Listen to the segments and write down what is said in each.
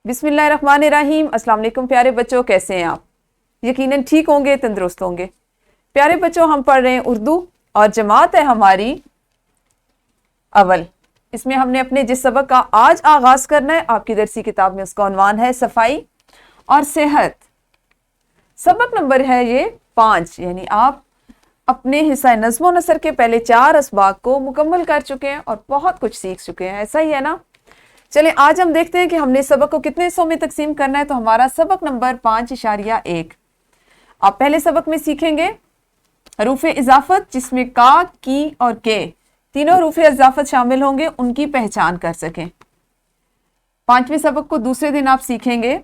بسم اللہ الرحمن الرحیم۔ السلام علیکم پیارے بچوں، کیسے ہیں آپ؟ یقیناً ٹھیک ہوں گے، تندرست ہوں گے۔ پیارے بچوں، ہم پڑھ رہے ہیں اردو اور جماعت ہے ہماری اول۔ اس میں ہم نے اپنے جس سبق کا آج آغاز کرنا ہے، آپ کی درسی کتاب میں اس کا عنوان ہے صفائی اور صحت۔ سبق نمبر ہے یہ 5، یعنی آپ اپنے حصہ نظم و نثر کے پہلے 4 اسباق کو مکمل کر چکے ہیں اور بہت کچھ سیکھ چکے ہیں، ایسا ہی ہے نا؟ چلیں آج ہم دیکھتے ہیں کہ ہم نے سبق کو کتنے حصوں میں تقسیم کرنا ہے۔ تو ہمارا سبق نمبر 5.1، آپ پہلے سبق میں سیکھیں گے حروف اضافت، جس میں کا، کی اور کے تینوں حروف اضافت شامل ہوں گے، ان کی پہچان کر سکیں۔ 5ویں سبق کو دوسرے دن آپ سیکھیں گے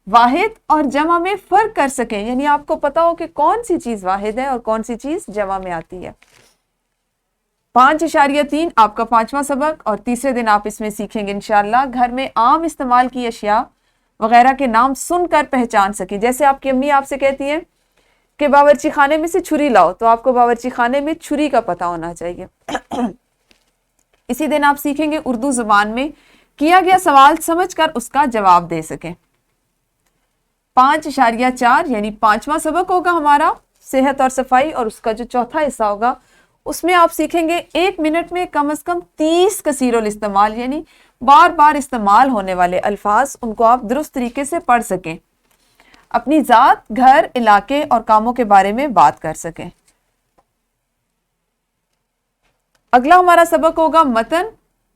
واحد اور جمع میں فرق کر سکیں، یعنی آپ کو پتا ہو کہ کون سی چیز واحد ہے اور کون سی چیز جمع میں آتی ہے۔ 5.3 آپ کا 5واں سبق، اور تیسرے دن آپ اس میں سیکھیں گے انشاءاللہ گھر میں عام استعمال کی اشیاء وغیرہ کے نام سن کر پہچان سکیں۔ جیسے آپ کی امی آپ سے کہتی ہیں کہ باورچی خانے میں سے چھری لاؤ، تو آپ کو باورچی خانے میں چھری کا پتہ ہونا چاہیے۔ اسی دن آپ سیکھیں گے اردو زبان میں کیا گیا سوال سمجھ کر اس کا جواب دے سکیں۔ 5.4 یعنی 5واں سبق ہوگا ہمارا صحت اور صفائی، اور اس کا جو چوتھا حصہ ہوگا اس میں آپ سیکھیں گے 1 منٹ میں کم از کم 30 کثیر الاستعمال، یعنی بار بار استعمال ہونے والے الفاظ، ان کو آپ درست طریقے سے پڑھ سکیں، اپنی ذات، گھر، علاقے اور کاموں کے بارے میں بات کر سکیں۔ اگلا ہمارا سبق ہوگا متن،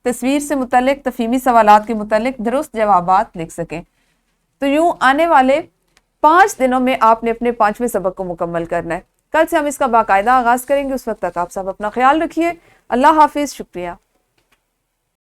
تصویر سے متعلق تفہیمی سوالات کے متعلق درست جوابات لکھ سکیں۔ تو یوں آنے والے 5 دنوں میں آپ نے اپنے 5ویں سبق کو مکمل کرنا ہے۔ کل سے ہم اس کا باقاعدہ آغاز کریں گے، اس وقت تک آپ سب اپنا خیال رکھیے۔ اللہ حافظ، شکریہ۔